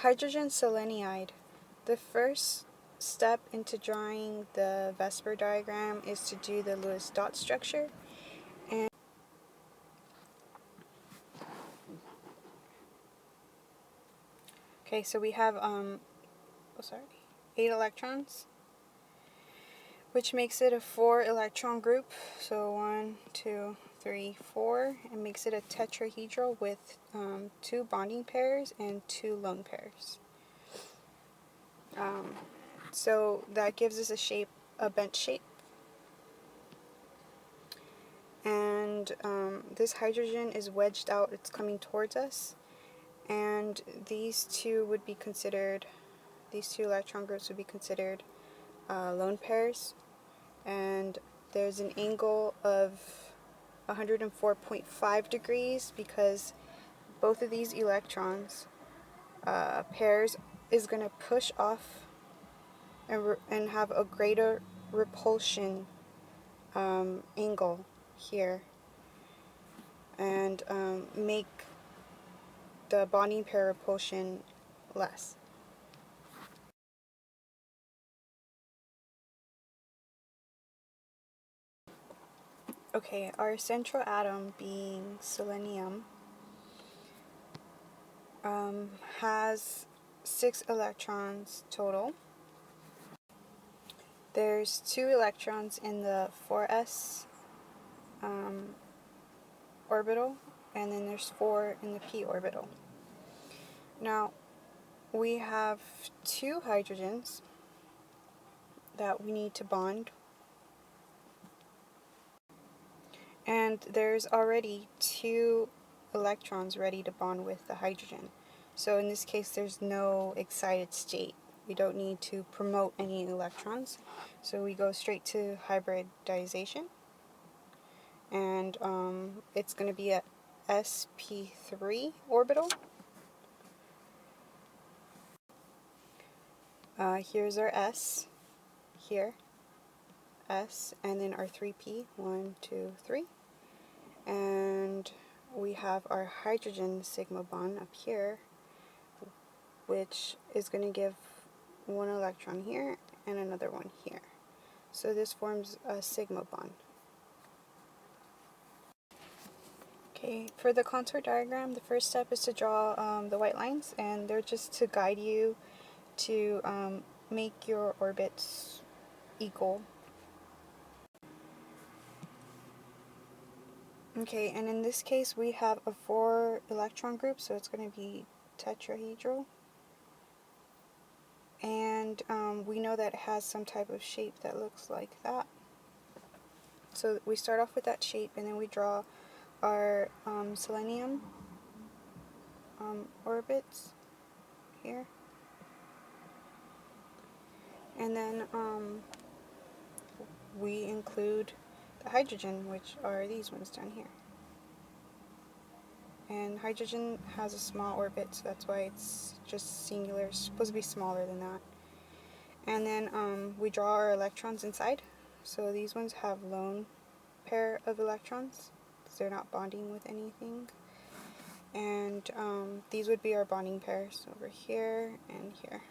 hydrogen selenide. The first step into drawing the Vesper diagram is to do the Lewis dot structure. And okay, so we have 8 electrons, which makes it a 4-electron group. So 1, 2, 3, 4, and makes it a tetrahedral with 2 bonding pairs and 2 lone pairs. So that gives us a bent shape. And this hydrogen is wedged out, it's coming towards us. And these two electron groups would be considered lone pairs. And there's an angle of 104.5 degrees because both of these electrons pairs is going to push off and have a greater repulsion angle here, and make the bonding pair repulsion less. Okay, our central atom, being selenium, has 6 electrons total. There's 2 electrons in the 4s orbital, and then there's 4 in the p orbital. Now, we have 2 hydrogens that we need to bond, and there's already 2 electrons ready to bond with the hydrogen. So in this case, there's no excited state. We don't need to promote any electrons. So we go straight to hybridization. And it's going to be a sp3 orbital. Here's our s, here, s, and then our 3p, 1, 2, 3. And we have our hydrogen sigma bond up here, which is going to give 1 electron here and another one here. So this forms a sigma bond. Okay, for the contour diagram, the first step is to draw the white lines, and they're just to guide you to make your orbits equal. Okay, and in this case we have a 4 electron group, so it's going to be tetrahedral. And we know that it has some type of shape that looks like that. So we start off with that shape, and then we draw our selenium orbits here. And then we include the hydrogen, which are these ones down here. And hydrogen has a small orbit, so that's why it's just singular. It's supposed to be smaller than that. And then we draw our electrons inside. So these ones have lone pair of electrons, because they're not bonding with anything. And these would be our bonding pairs over here and here.